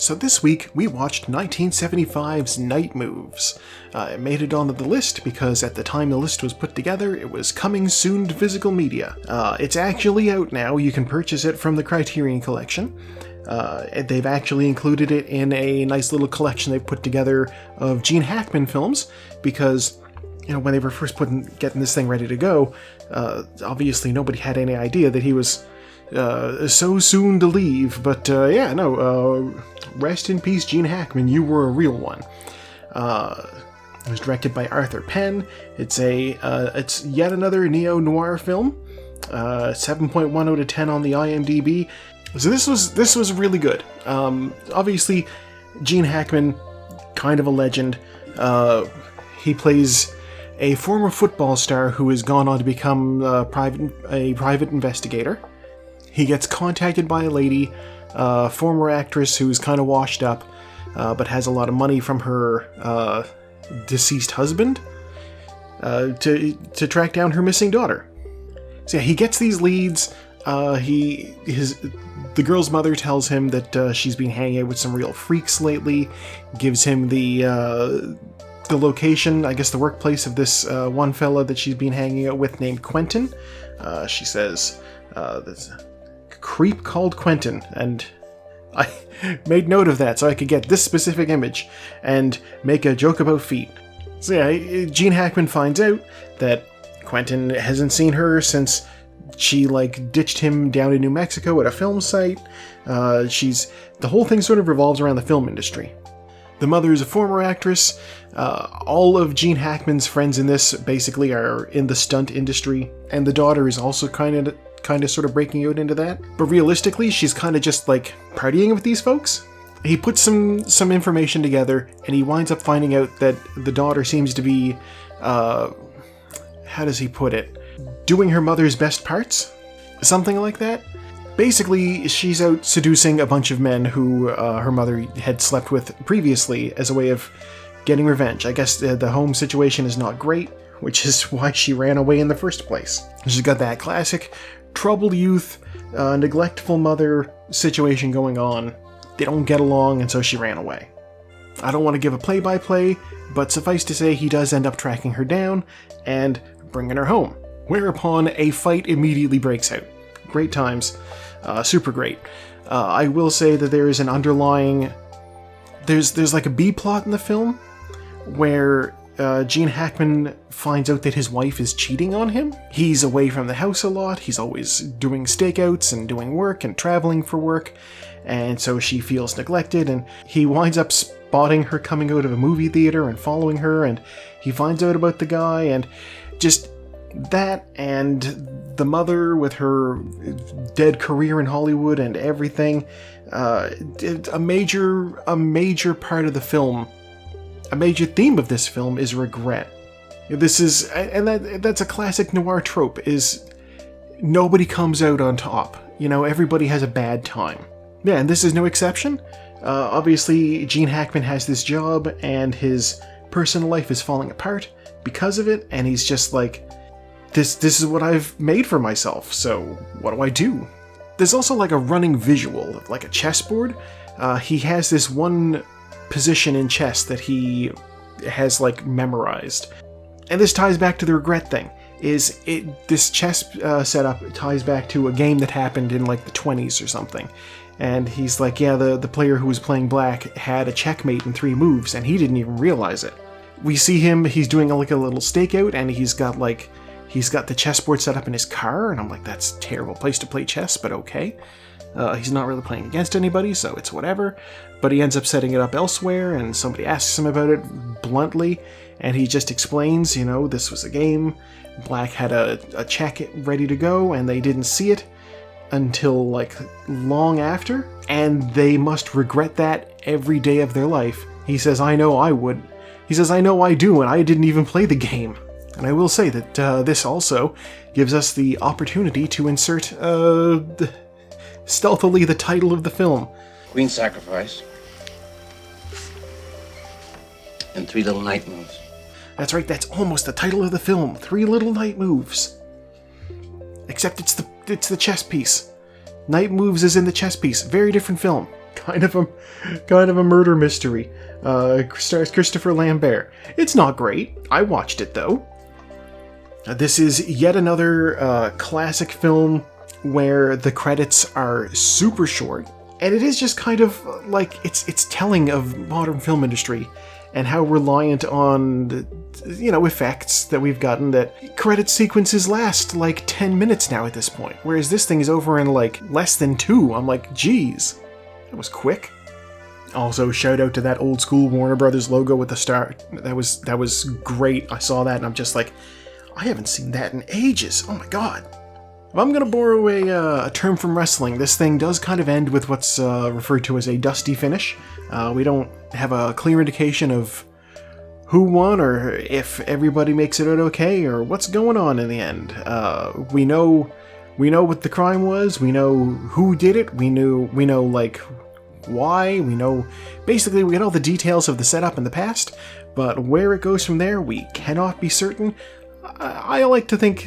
So this week, we watched 1975's Night Moves. It made it onto the list because at the time the list was put together, it was coming soon to physical media. It's actually out now. You can purchase it from the Criterion Collection. They've actually included it in a nice little collection they've put together of Gene Hackman films because, when they were first getting this thing ready to go, obviously nobody had any idea that he was so soon to leave. But rest in peace, Gene Hackman. You were a real one. It was directed by Arthur Penn. It's yet another neo-noir film. 7.1 out of 10 on the IMDb. So this was really good. Obviously, Gene Hackman, kind of a legend. He plays a former football star who has gone on to become a private investigator. He gets contacted by a lady, former actress who's kind of washed up, but has a lot of money from her deceased husband, to track down her missing daughter. So yeah, he gets these leads. The girl's mother tells him that she's been hanging out with some real freaks lately. Gives him the location, I guess the workplace of this one fella that she's been hanging out with named Quentin. She says, there's a creep called Quentin, and I made note of that so I could get this specific image and make a joke about feet. So yeah, Gene Hackman finds out that Quentin hasn't seen her since she ditched him down in New Mexico at a film site. The whole thing sort of revolves around the film industry. The mother is a former actress. All of Gene Hackman's friends in this basically are in the stunt industry, and the daughter is also kind of sort of breaking out into that. But realistically, she's kind of just partying with these folks. He puts some information together, and he winds up finding out that the daughter seems to be, how does he put it? Doing her mother's best parts? Something like that? Basically, she's out seducing a bunch of men who her mother had slept with previously as a way of getting revenge. I guess the home situation is not great, which is why she ran away in the first place. She's got that classic troubled youth, neglectful mother situation going on. They don't get along, and so she ran away. I don't want to give a play-by-play, but suffice to say he does end up tracking her down and bringing her home. Whereupon a fight immediately breaks out. Great times. Super great. I will say that there is an underlying... There's a B-plot in the film where Gene Hackman finds out that his wife is cheating on him. He's away from the house a lot. He's always doing stakeouts and doing work and traveling for work. And so she feels neglected, and he winds up spotting her coming out of a movie theater and following her, and he finds out about the guy, and just that, and the mother with her dead career in Hollywood and everything. A major part of the film, a major theme of this film is regret. This is, and that's a classic noir trope, is nobody comes out on top. Everybody has a bad time. Yeah, and this is no exception. Obviously, Gene Hackman has this job, and his personal life is falling apart because of it, and he's just this is what I've made for myself, so what do I do? There's also a running visual, like a chessboard. He has this one position in chess that he has memorized. And this ties back to the regret thing. This chess setup ties back to a game that happened in the 20s or something. And he's the player who was playing black had a checkmate in 3 moves, and he didn't even realize it. We see him, he's doing a little stakeout, and he's got the chessboard set up in his car, and I'm that's a terrible place to play chess, but okay. He's not really playing against anybody, so it's whatever. But he ends up setting it up elsewhere, and somebody asks him about it bluntly, and he just explains, this was a game. Black had a check ready to go, and they didn't see it until long after, and they must regret that every day of their life. He says, I know I would. He says, I know I do, and I didn't even play the game. And I will say that this also gives us the opportunity to insert stealthily the title of the film. Queen Sacrifice. And 3 Little Night Moves. That's right, that's almost the title of the film, 3 Little Night Moves. Except it's the chess piece. Night Moves is in the chess piece. Very different film. kind of a murder mystery. Stars Christopher Lambert. It's not great. I watched it though. This is yet another classic film where the credits are super short, and it is just kind of like it's telling of modern film industry and how reliant on effects that we've gotten, that credit sequences last like 10 minutes now at this point, whereas this thing is over in like less than 2. I'm like, geez, that was quick. Also, shout out to that old school Warner Brothers logo with the star. That was great. I saw that and I'm just like, I haven't seen that in ages. Oh my god. If I'm gonna borrow a term from wrestling, this thing does kind of end with what's referred to as a dusty finish. We don't have a clear indication of who won, or if everybody makes it out okay, or what's going on in the end. We know what the crime was. We know who did it. We know like why. We get all the details of the setup in the past, but where it goes from there, we cannot be certain. I like to think,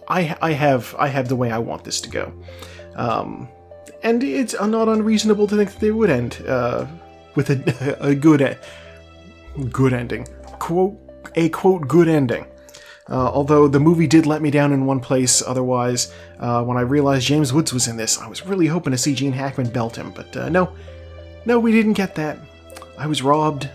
I have the way I want this to go. And it's not unreasonable to think that they would end with a good ending. Quote, good ending. Although the movie did let me down in one place otherwise. When I realized James Woods was in this, I was really hoping to see Gene Hackman belt him, but no, we didn't get that. I was robbed.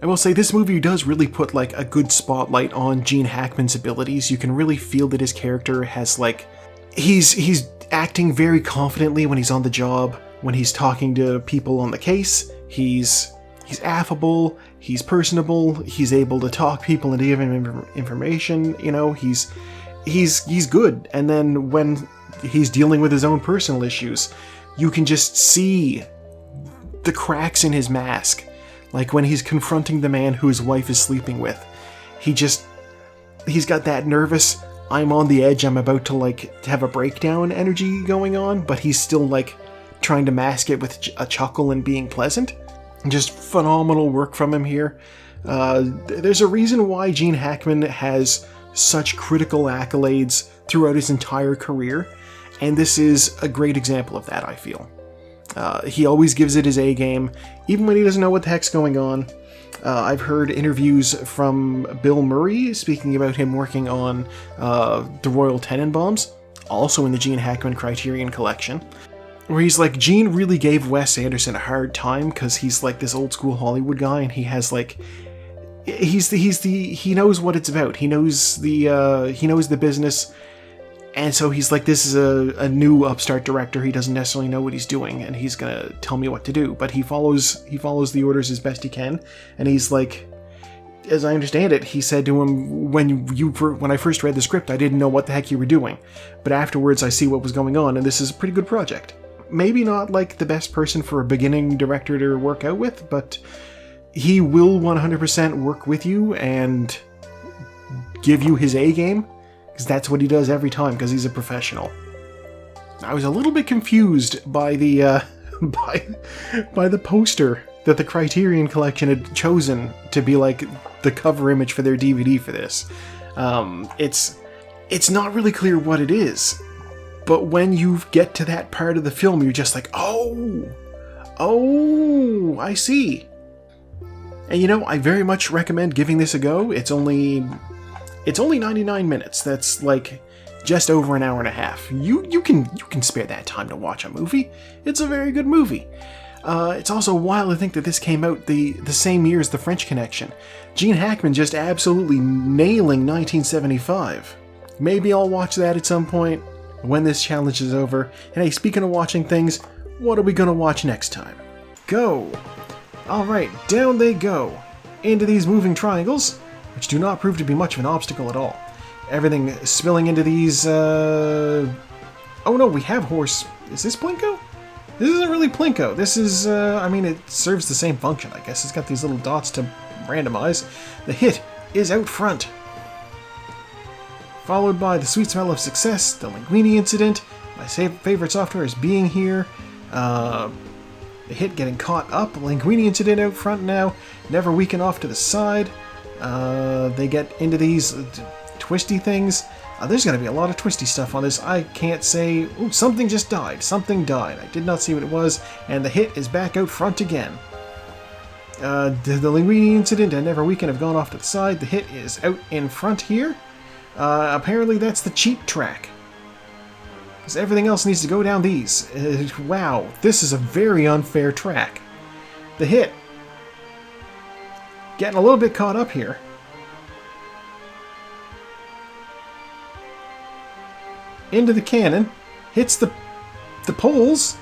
I will say this movie does really put like a good spotlight on Gene Hackman's abilities. You can really feel that his character has like, he's acting very confidently when he's on the job, when he's talking to people on the case. He's affable, he's personable, he's able to talk people into giving him information. He's good. And then when he's dealing with his own personal issues, you can just see the cracks in his mask. Like when he's confronting the man who his wife is sleeping with, he's got that nervous, I'm on the edge, I'm about to like have a breakdown energy going on, but he's still like trying to mask it with a chuckle and being pleasant. Just phenomenal work from him here. There's a reason why Gene Hackman has such critical accolades throughout his entire career, and this is a great example of that, I feel. He always gives it his A game, even when he doesn't know what the heck's going on. I've heard interviews from Bill Murray speaking about him working on the Royal Tenenbaums, also in the Gene Hackman Criterion Collection, where he's like, Gene really gave Wes Anderson a hard time because he's like this old school Hollywood guy, and he has like, he knows what it's about. He knows the business. And so he's like, this is a new upstart director. He doesn't necessarily know what he's doing, and he's gonna tell me what to do. But he follows the orders as best he can. And he's like, as I understand it, he said to him, when I first read the script, I didn't know what the heck you were doing. But afterwards, I see what was going on, and this is a pretty good project. Maybe not like the best person for a beginning director to work out with, but he will 100% work with you and give you his A game. Because that's what he does every time, because he's a professional. I was a little bit confused by the by the poster that the Criterion Collection had chosen to be like the cover image for their DVD for this. It's not really clear what it is, but when you get to that part of the film, you're just like, oh, I see. And I very much recommend giving this a go. It's only 99 minutes. That's like just over an hour and a half. You can spare that time to watch a movie. It's a very good movie. It's also wild to think that this came out the same year as The French Connection. Gene Hackman just absolutely nailing 1975. Maybe I'll watch that at some point when this challenge is over. And hey, speaking of watching things, what are we gonna watch next time? Go! Alright, down they go. Into these moving triangles, which do not prove to be much of an obstacle at all. Everything spilling into these, Oh no, we have horse... Is this Plinko? This isn't really Plinko. This is, it serves the same function, I guess. It's got these little dots to randomize. The hit is out front. Followed by the sweet smell of success, the Linguini incident, my favorite software is being here, the hit getting caught up, Linguini incident out front now, never weaken off to the side. They get into these twisty things. There's going to be a lot of twisty stuff on this. I can't say... Ooh, something just died. Something died. I did not see what it was, and the hit is back out front again. The Linguini incident and Never Weekend have gone off to the side. The hit is out in front here. Apparently that's the cheap track. Because everything else needs to go down these. Wow, this is a very unfair track. The hit. Getting a little bit caught up here. Into the cannon. Hits the poles.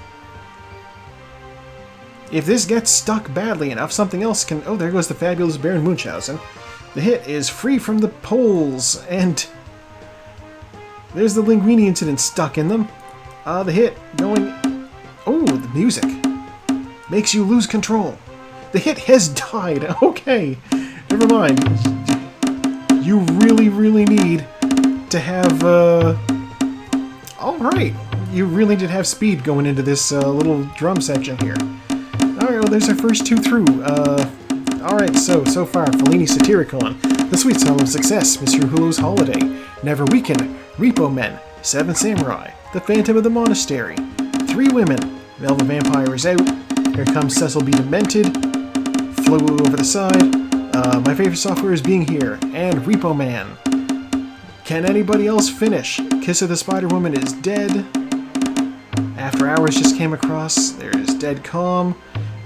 If this gets stuck badly enough, something else can... Oh, there goes the fabulous Baron Munchausen. The hit is free from the poles, and there's the Linguini incident stuck in them. The hit going... Oh, the music makes you lose control. The hit has died. Okay, never mind. You really, really need to have... Alright, you really did have speed going into this little drum section here. Alright, well, there's our first two through. Alright, so far, Fellini Satyricon, The Sweet Smell of Success, Monsieur Hulot's Holiday, Never Weaken, Repo Men, Seven Samurai, The Phantom of the Monastery, Three Women, Velvet Vampire is Out, Here Comes Cecil B. Demented, Flow Over the Side, My Favorite Software is Being Here, and Repo Man. Can anybody else finish? Kiss of the Spider-Woman is dead. After Hours just came across. There's Dead Calm.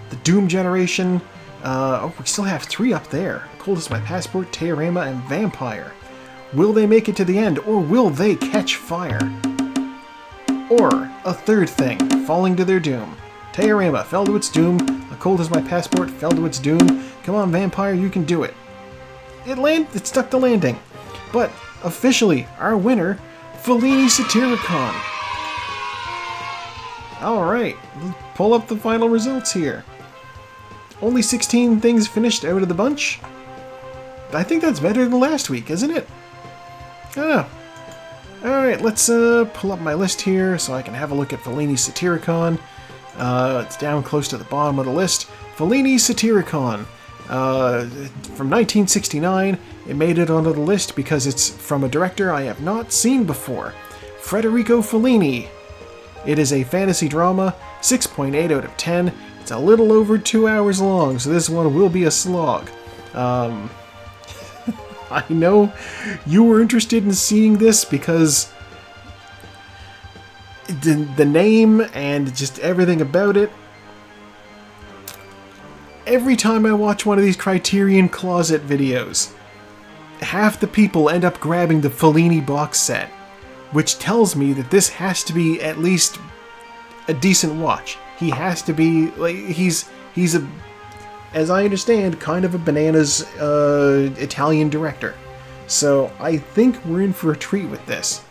The Doom Generation. Oh, we still have 3 up there. Cold as My Passport, Teorema, and Vampire. Will they make it to the end, or will they catch fire? Or, a third thing, falling to their doom. Teorema fell to its doom. A Cold as My Passport fell to its doom. Come on, Vampire, you can do it. It stuck the landing. But, officially, our winner, Fellini Satyricon. Alright, let's pull up the final results here. Only 16 things finished out of the bunch. I think that's better than last week, isn't it? Ah. Alright, let's pull up my list here so I can have a look at Fellini Satyricon. It's down close to the bottom of the list. Fellini Satyricon. From 1969, it made it onto the list because it's from a director I have not seen before, Federico Fellini. It is a fantasy drama, 6.8 out of 10. It's a little over 2 hours long, so this one will be a slog. I know you were interested in seeing this because the name and just everything about it. Every time I watch one of these Criterion Closet videos, half the people end up grabbing the Fellini box set, which tells me that this has to be at least a decent watch. He has to be, like, he's a, as I understand, kind of a bananas Italian director. So I think we're in for a treat with this.